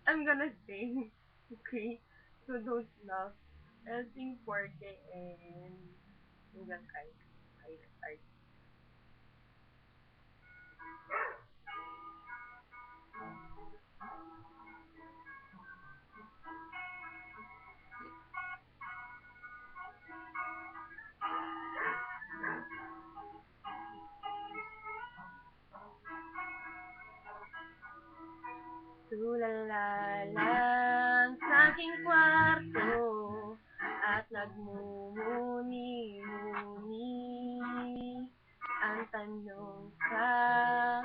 I'm gonna sing. Okay? So don't laugh. I'll sing Porque and hanggang I start. Tulala lang sa aking kwarto at nagmumuni-muni. Ang tanong sa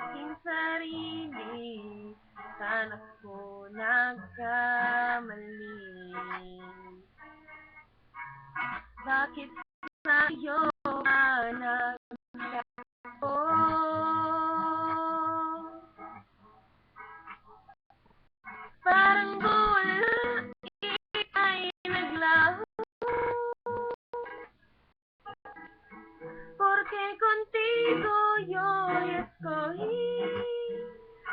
aking sarili, saan ako nagkamali? Bakit sa'yo ba nagkako? Parang bola ika'y naglaho. Porque contigo yo escogí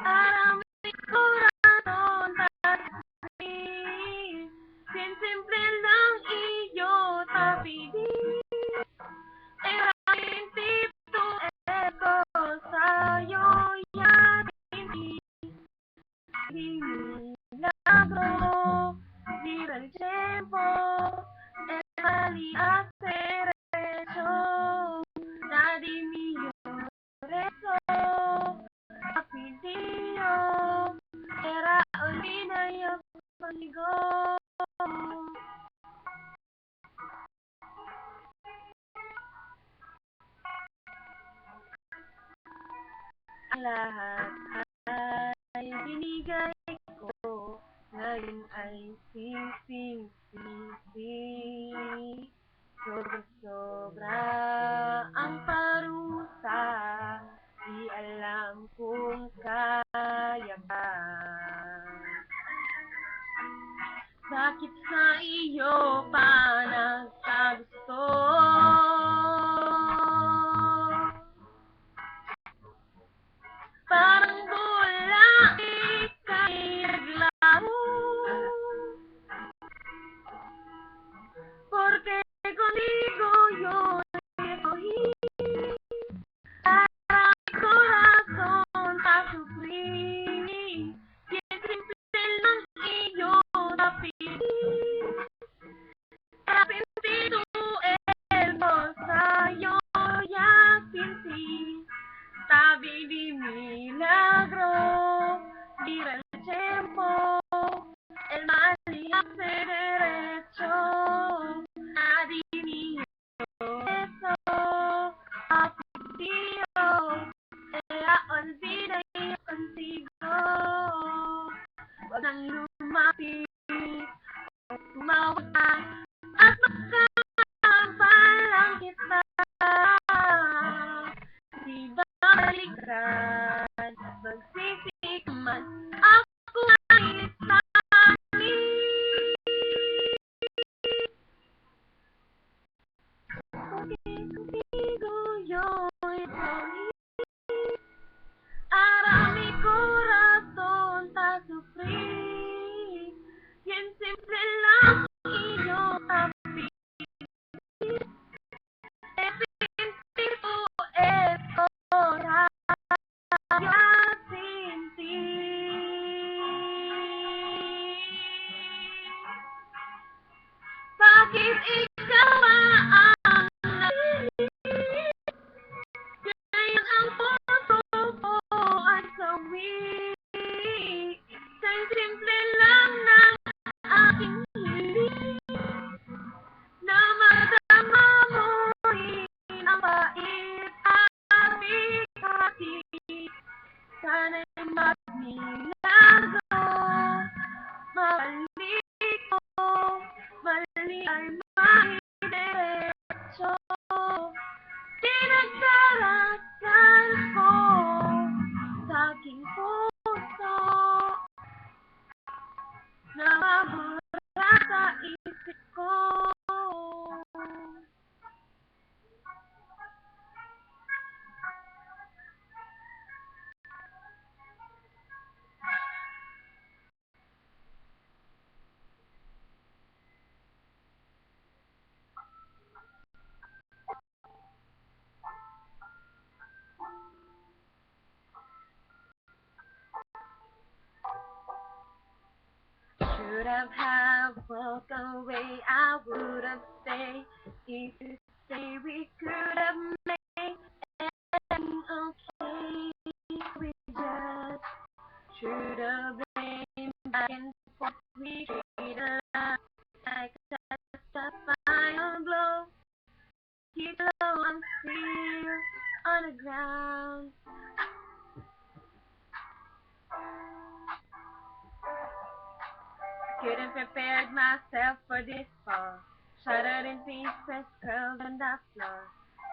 para mi corazón partir. Bien simple lang iyo tapidi. Era intento eko sa'yo yan hindi milagro. Mira el tiempo, el mal y hacer eso. Nadie mío rezo, apellido, era olvida yo conmigo. Ang lahat ay binigay ko, ngayon ay sising-sisi. Sobra-sobra ang parusa, di alam kung kaya ba. Bakit sa iyo pa nagkagusto? Parang bola ika'y naglaho. Porque contigo yo escogí para mi corazón pa' sufrir. Bien simple lang iyo napili. Arrepentido el sa'yo ya sin ti. Tabi di milagro, mira el tiempo, el mal y hace derecho. Nadie mío eso, apetito, era olvida y contigo. Huwag nang lumapit, tumawag ka, at magkabalang kita. Di ba balikan, magsisik man, ako ay tali. Contigo yo estoy, para mi corazón pa' sufrir. Bien simple lang iyo tapi. Espiritu esto raya sin ti. Bakit ikaw ba ang napili? Ngayon ang puso ko ay sawi. Sa'y simple lang ng aking hiling, na madama mo'y ang pait at bigati. Sana'y magmilagro, mabalik ko, mali ay mali. Could have walked away, I would have stayed. If you say we could have made everything okay, we just should have been back and forth. We treated love like just a final blow. Keep low, I'm still on the ground. Couldn't prepare myself for this fall. Shattered in pieces, curled on the floor.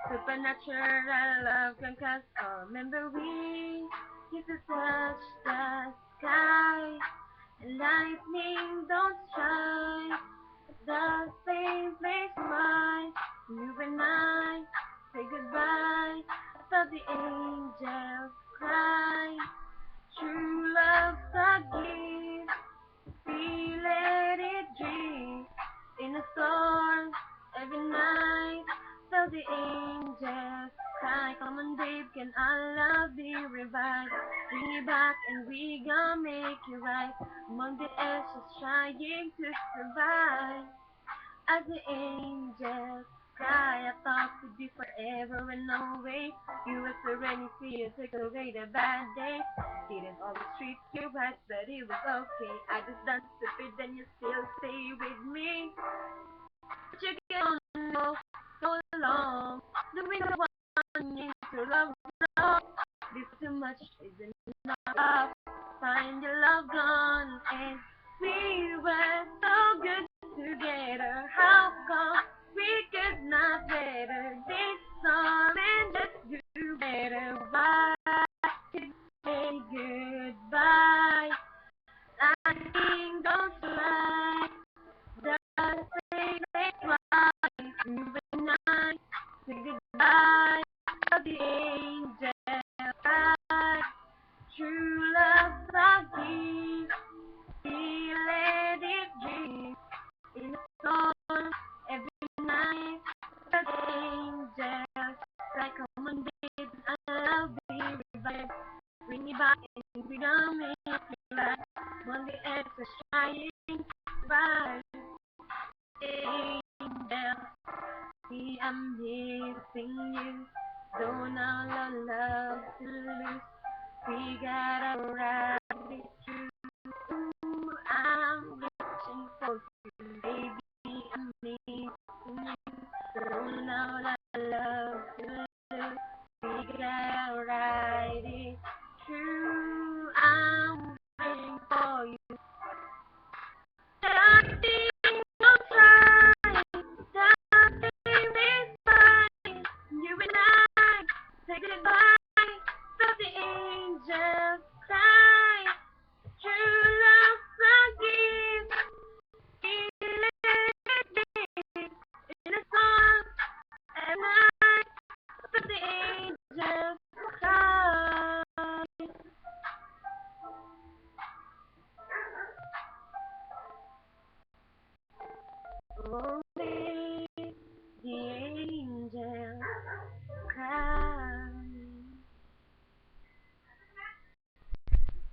Supernatural love can cause all. Remember we used to touch the sky, and lightning don't strike. The same place why you and I say goodbye. I felt the angels cry. True love's a gift. We let it drift in a storm every night. Till the angels cry, come on, babe, can our love be revived? Bring it back and we gon' make it right. Among the ashes, trying to survive. As the angels cry, I thought we'd be forever and always. You were serenity and took away the bad days. Didn't always treat you right, but it was okay. I just done stupid, then you still stay with me. But you can't know so long. Doing the one you to love wrong. This too much isn't enough. Find your love gone, and we were so good together. How come we could not better this song and just do better? Why did we say goodbye? I think don't fly the same place twice. You and I say goodbye to the angel cry. True love's a gift. We let it dream in the storm every night. The angels like come on, babe, I'll be revived. Bring me back and we don't make it right. When the earth is trying